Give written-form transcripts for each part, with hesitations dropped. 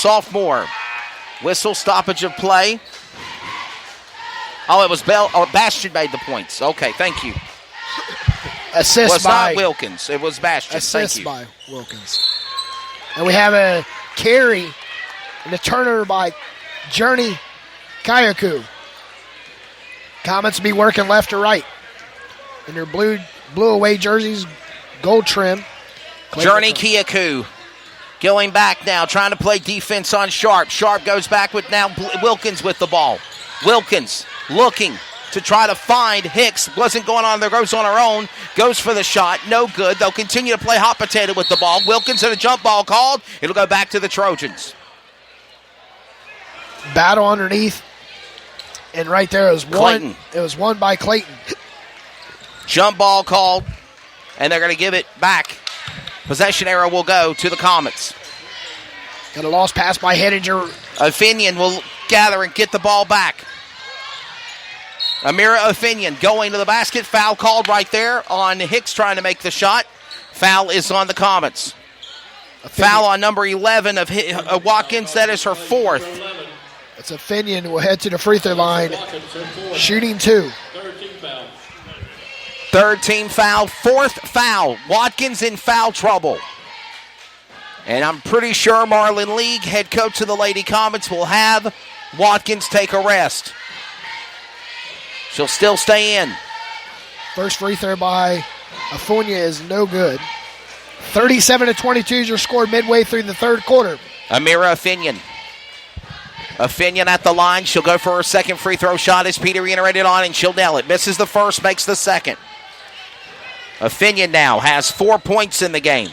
sophomore. Whistle, stoppage of play. Oh, it was Bastian made the points. Okay, thank you. Assist by not Wilkins. It was Bastian. Assist by Wilkins. And we have a carry and a turnover by Journey Kayaku. Comets be working left to right. In their blue away jerseys, gold trim. Journey Kayaku going back now, trying to play defense on Sharp. Sharp goes back with now Wilkins with the ball. Wilkins looking to try to find Hicks. Wasn't going on there, goes on her own. Goes for the shot. No good. They'll continue to play hot potato with the ball. Wilkins and a jump ball called. It'll go back to the Trojans. Battle underneath. And right there it was Clayton. It was won by Clayton. Jump ball called. And they're going to give it back. Possession arrow will go to the Comets. Got a lost pass by Hettinger. O'Finian will gather and get the ball back. Amira O'Finian going to the basket. Foul called right there on Hicks trying to make the shot. Foul is on the Comets. Foul on number 11 of Watkins. That is her fourth. It's O'Finian will head to the free throw line. Shooting 2. Third team foul. Fourth foul. Watkins in foul trouble. And I'm pretty sure Marlon League, head coach of the Lady Comets, will have Watkins take a rest. She'll still stay in. First free throw by Afunia is no good. 37-22 is your score midway through the third quarter. Amira O'Finian. O'Finian at the line. She'll go for her second free throw shot as Peter reiterated on, and she'll nail it. Misses the first, makes the second. O'Finian now has 4 points in the game.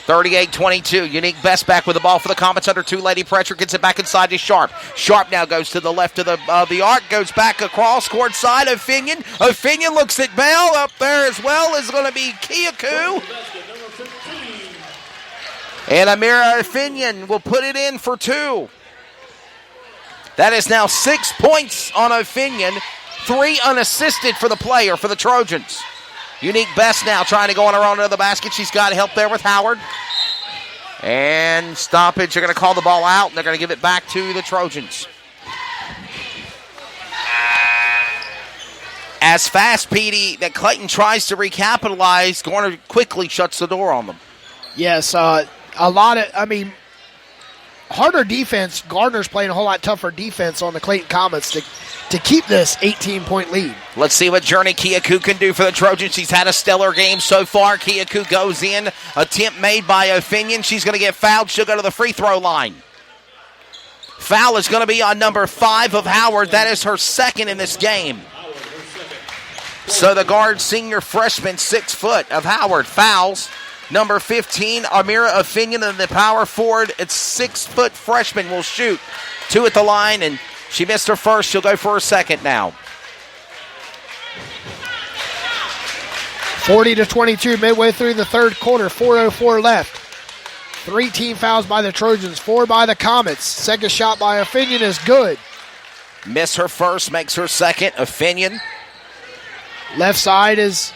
38-22. Unique Best back with the ball for the Comets under two-lady pressure. Gets it back inside to Sharp. Sharp now goes to the left of the arc. Goes back across court side. O'Finian. O'Finian looks at Bell. Up there as well is going to be Kiaku. And Amira O'Finian will put it in for 2. That is now 6 points on O'Finian. 3 unassisted for the player for the Trojans. Unique Best now trying to go on her own to the basket. She's got help there with Howard. And stoppage. They're going to call the ball out, and they're going to give it back to the Trojans. As fast, Petey, that Clayton tries to recapitalize, Garner quickly shuts the door on them. Yes, harder defense. Garner's playing a whole lot tougher defense on the Clayton Comets to keep this 18-point lead. Let's see what Journey Kiaku can do for the Trojans. She's had a stellar game so far. Kiaku goes in. Attempt made by O'Finian. She's going to get fouled. She'll go to the free throw line. Foul is going to be on number 5 of Howard. That is her second in this game. So the guard, senior freshman, 6 foot of Howard, fouls. Number 15, Amira O'Finian, and the power forward, it's 6 foot freshman, will shoot. 2 at the line, and she missed her first. She'll go for her second now. 40-22 midway through the third quarter. 4:04 left. 3 team fouls by the Trojans, 4 by the Comets. Second shot by O'Finian is good. Miss her first, makes her second. O'Finian. Left side is...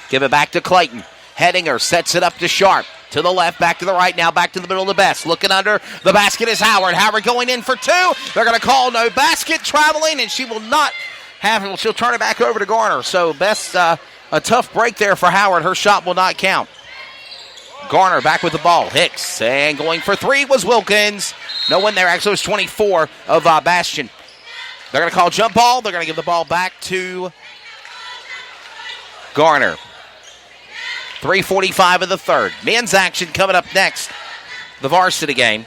Give it back to Clayton. Hettinger sets it up to Sharp. To the left, back to the right, now back to the middle of the Best. Looking under the basket is Howard. Howard going in for 2. They're going to call no basket, traveling, and she will not have it. She'll turn it back over to Garner. So Best, a tough break there for Howard. Her shot will not count. Garner back with the ball. Hicks, and going for 3 was Wilkins. No one there. Actually, it was 24 of Bastian. They're going to call jump ball. They're going to give the ball back to Garner. 3:45 of the third. Men's action coming up next. The varsity game.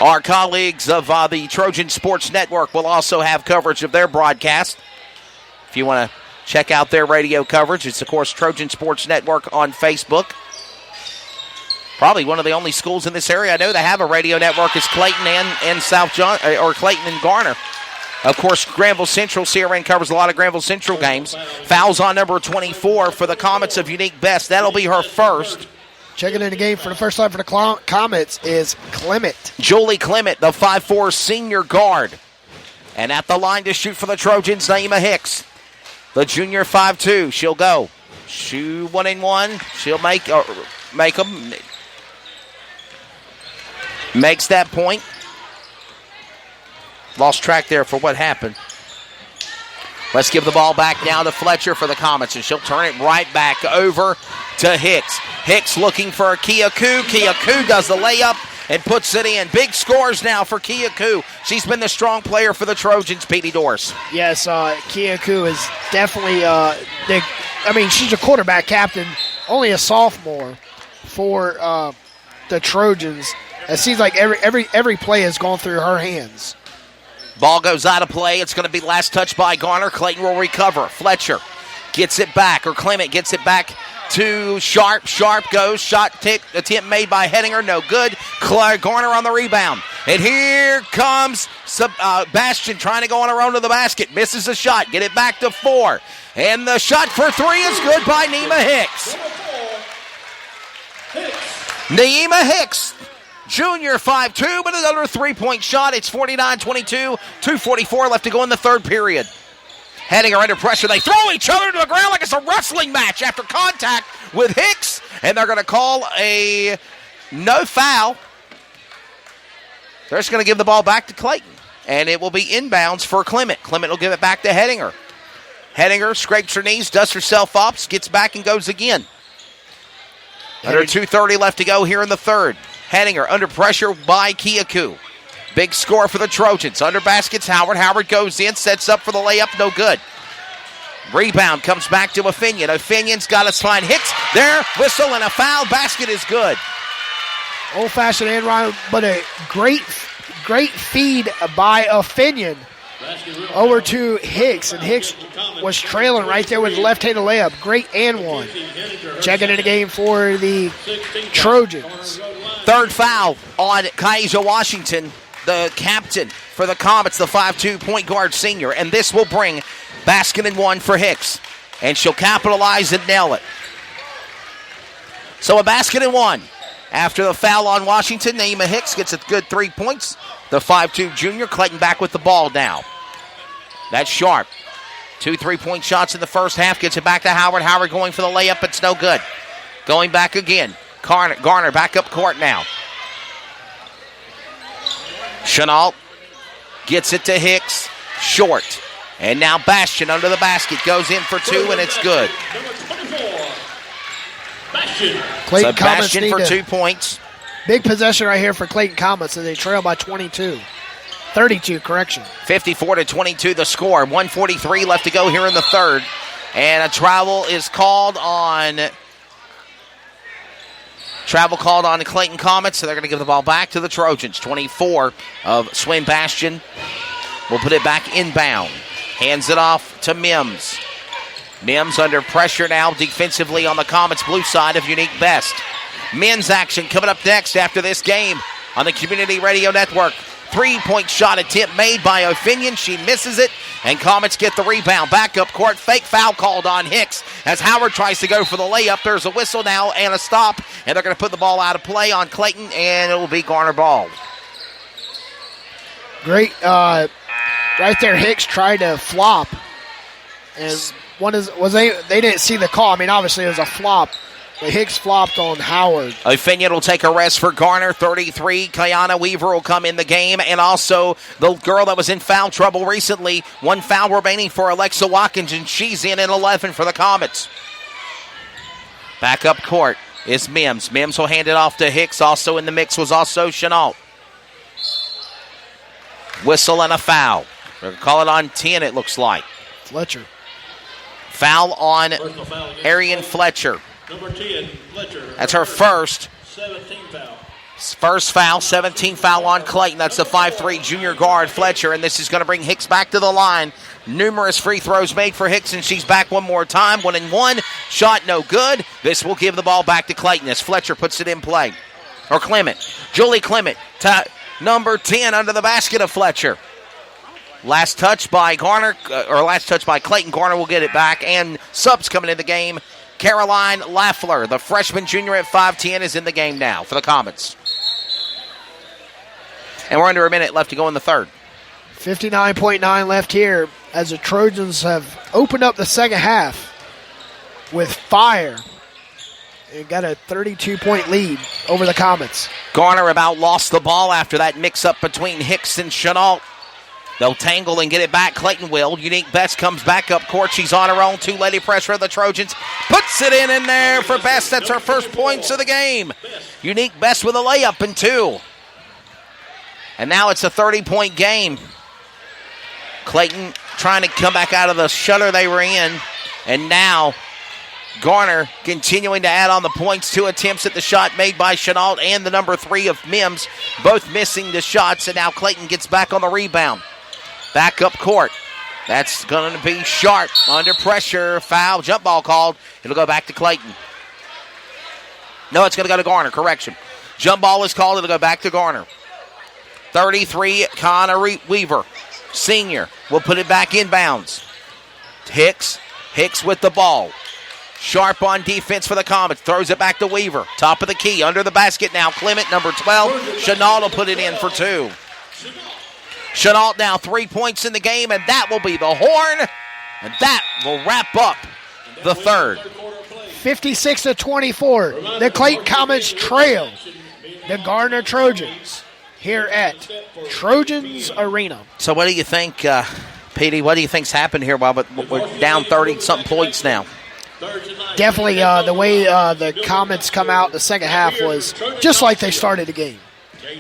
Our colleagues of the Trojan Sports Network will also have coverage of their broadcast. If you want to check out their radio coverage, it's, of course, Trojan Sports Network on Facebook. Probably one of the only schools in this area I know that have a radio network is Clayton and South John, or Clayton and Garner. Of course, Granville Central, CRN covers a lot of Granville Central games. Fouls on number 24 for the Comets of Unique Best. That'll be her first. Checking in the game for the first time for the Comets is Clement. Julie Clement, the 5'4 senior guard. And at the line to shoot for the Trojans, Naima Hicks. The junior 5'2, she'll go. Shoot 1-and-1. She'll make, make them. Makes that point. Lost track there for what happened. Let's give the ball back now to Fletcher for the Comets, and she'll turn it right back over to Hicks. Hicks looking for Kia Koo. Kia Koo does the layup and puts it in. Big scores now for Kia Koo. She's been the strong player for the Trojans, Petey Doris. Yes, Kia Koo is definitely she's a quarterback captain, only a sophomore for the Trojans. It seems like every play has gone through her hands. Ball goes out of play. It's going to be last touch by Garner. Clayton will recover. Fletcher gets it back, or Clement gets it back to Sharp. Sharp goes. Shot attempt made by Hettinger. No good. Garner on the rebound. And here comes Bastion trying to go on her own to the basket. Misses the shot. Get it back to 4. And the shot for 3 is good by Nema Hicks. Nema Hicks. Junior 5'2", but another 3-point shot. It's 49-22, 2:44 left to go in the third period. Hettinger under pressure. They throw each other to the ground like it's a wrestling match after contact with Hicks, and they're going to call a no foul. They're just going to give the ball back to Clayton, and it will be inbounds for Clement. Clement will give it back to Hettinger. Hettinger scrapes her knees, dusts herself up, gets back and goes again. Under 2:30 left to go here in the third. Hettinger under pressure by Kia Koo. Big score for the Trojans. Under baskets Howard. Howard goes in, sets up for the layup. No good. Rebound comes back to O'Finian. O'Finian's got to find Hicks. There, whistle and a foul. Basket is good. Old-fashioned end run, but a great feed by O'Finian over to Hicks. And Hicks was trailing right there with the left-handed layup. Great and one. Checking in the game for the Trojans. Third foul on Kaija Washington, the captain for the Comets, the 5'2" point guard senior. And this will bring basket and one for Hicks. And she'll capitalize and nail it. So a basket and one. After the foul on Washington, Naima Hicks gets a good 3 points. The 5'2" junior, Clayton back with the ball now. That's Sharp. 2 3-point shots in the first half. Gets it back to Howard. Howard going for the layup. It's no good. Going back again. Garner back up court now. Chenault gets it to Hicks. Short. And now Bastion under the basket. Goes in for 2, and it's good. Clayton so Bastion for 2 points. Big possession right here for Clayton Comets, and they trail by 32, correction. 54-22 the score. 1:43 left to go here in the third. And a travel called on the Clayton Comets, so they're going to give the ball back to the Trojans. 24 of Swin Bastion will put it back inbound. Hands it off to Mims. Mims under pressure now defensively on the Comets' blue side of Unique Best. Men's action coming up next after this game on the Community Radio Network. 3-point shot attempt made by O'Finian. She misses it, and Comets get the rebound. Back up court, fake foul called on Hicks as Howard tries to go for the layup. There's a whistle now and a stop, and they're going to put the ball out of play on Clayton, and it will be Garner ball. Great. Right there, Hicks tried to flop, and they didn't see the call. I mean, obviously it was a flop. But Hicks flopped on Howard. O'Finian will take a rest for Garner, 33. Kiana Weaver will come in the game. And also the girl that was in foul trouble recently. 1 foul remaining for Alexa Watkins, and she's in at 11 for the Comets. Back up court is Mims. Mims will hand it off to Hicks. Also in the mix was also Chenault. Whistle and a foul. We're going to call it on 10, it looks like. Fletcher. Foul on Arian Fletcher. Number 10, Fletcher. That's her first. 17 foul. First foul, 17 foul on Clayton. That's the 5'3" junior guard, Fletcher, and this is going to bring Hicks back to the line. Numerous free throws made for Hicks, and she's back one more time. 1-1. Shot no good. This will give the ball back to Clayton as Fletcher puts it in play. Or Clement. Julie Clement to number 10 under the basket of Fletcher. Last touch by Garner, or last touch by Clayton. Garner will get it back, and subs coming in the game. Caroline Laffler, the freshman junior at 5'10", is in the game now for the Comets. And we're under a minute left to go in the third. 59.9 left here as the Trojans have opened up the second half with fire. It got a 32-point lead over the Comets. Garner about lost the ball after that mix-up between Hicks and Chenault. They'll tangle and get it back. Clayton will. Unique Best comes back up court. She's on her own. Two-lady pressure of the Trojans. Puts it in there for Best. That's her first points of the game. Unique Best with a layup and 2. And now it's a 30-point game. Clayton trying to come back out of the shutter they were in. And now Garner continuing to add on the points. 2 attempts at the shot made by Chenault and the number 3 of Mims, both missing the shots. And now Clayton gets back on the rebound. Back up court. That's going to be Sharp under pressure. Foul, jump ball called. It'll go back to Clayton. No, it's going to go to Garner. Correction. Jump ball is called. It'll go back to Garner. 33, Connor Weaver, senior, will put it back inbounds. Hicks with the ball. Sharp on defense for the Comets. Throws it back to Weaver. Top of the key. Under the basket now. Clement, number 12. Chenault will put it in for 2. Chenault now 3 points in the game, and that will be the horn. And that will wrap up the third. 56-24. The Clayton Comets trail the Garner Trojans here at Trojans Arena. So what do you think, Petey? What do you think's happened here while we're down 30-something points now? Definitely the way the Comets come out in the second half was just like they started the game.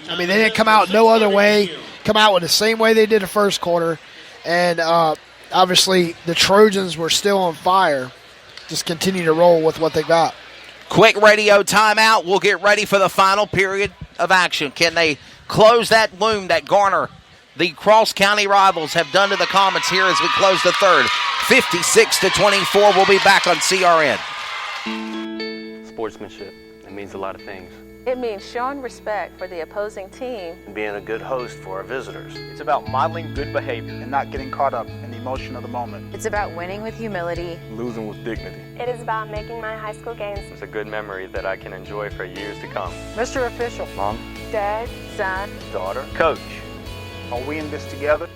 I mean, they didn't come out no other way, come out with the same way they did the first quarter. And obviously the Trojans were still on fire. Just continue to roll with what they got. Quick radio timeout. We'll get ready for the final period of action. Can they close that wound that Garner, the cross-county rivals, have done to the Comets here as we close the third? 56-24. We'll be back on CRN. Sportsmanship. It means a lot of things. It means showing respect for the opposing team and being a good host for our visitors. It's about modeling good behavior and not getting caught up in the emotion of the moment. It's about winning with humility. Losing with dignity. It is about making my high school games. It's a good memory that I can enjoy for years to come. Mr. Official. Mom. Dad, son, daughter, coach. Are we in this together?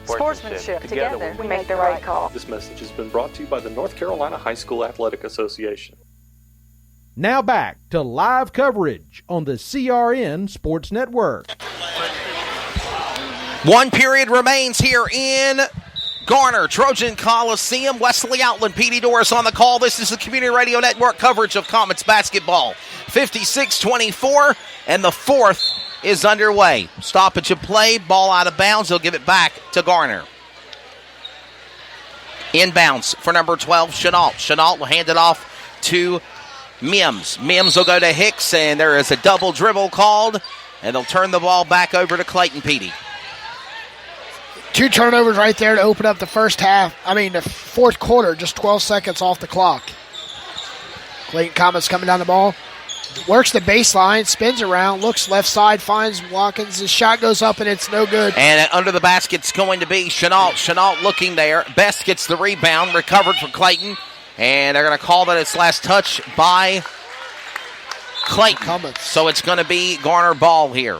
Sportsmanship. Together we make the right call. This message has been brought to you by the North Carolina High School Athletic Association. Now back to live coverage on the CRN Sports Network. 1 period remains here in Garner, Trojan Coliseum. Wesley Outland, Petey Doris on the call. This is the Community Radio Network coverage of Comets basketball. 56-24, and the fourth is underway. Stoppage of play, ball out of bounds. They'll give it back to Garner. Inbounds for number 12, Chenault. Chenault will hand it off to Mims. Mims will go to Hicks, and there is a double dribble called, and they'll turn the ball back over to Clayton Petey. 2 turnovers right there to open up the the fourth quarter, just 12 seconds off the clock. Clayton Comets coming down the ball. Works the baseline, spins around, looks left side, finds Watkins. His shot goes up, and it's no good. And under the basket's going to be Chenault. Chenault looking there. Best gets the rebound, recovered for Clayton. And they're going to call that its last touch by Clayton. So it's going to be Garner ball here.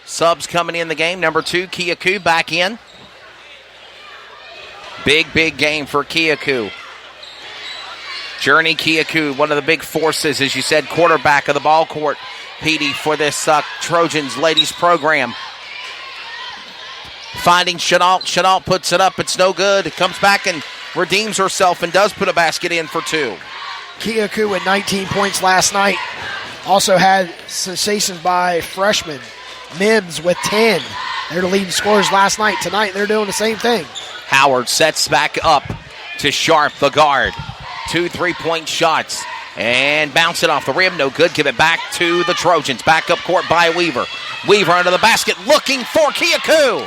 Subs coming in the game. Number 2, Kiaku back in. Big game for Kiaku. Journey Kiaku, one of the big forces, as you said, quarterback of the ball court, Petey, for this Trojans ladies program. Finding Chenault. Chenault puts it up. It's no good. It comes back and redeems herself and does put a basket in for 2. Kiaku with 19 points last night. Also had sensations by freshman Mims with 10. They're the leading scorers last night. Tonight they're doing the same thing. Howard sets back up to Sharp, the guard. 2 3-point shots. And bounce it off the rim. No good. Give it back to the Trojans. Back up court by Weaver. Weaver under the basket looking for Kiaku.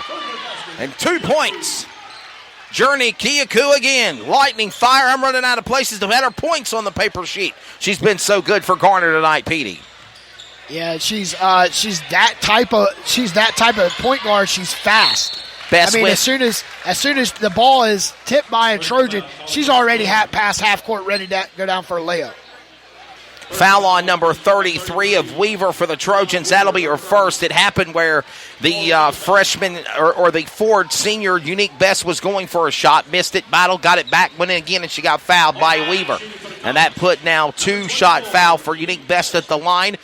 And 2 points. Journey Kiaku again. Lightning fire. I'm running out of places to have her points on the paper sheet. She's been so good for Garner tonight, Petey. Yeah, she's that type of point guard. She's fast. As soon as the ball is tipped by a Trojan, she's already past half court, ready to go down for a layup. Foul on number 33 of Weaver for the Trojans. That'll be her first. It happened where the freshman or the Ford senior Unique Best was going for a shot, missed it, battled, got it back, went in again, and she got fouled by Weaver. And that put now 2-shot foul for Unique Best at the line.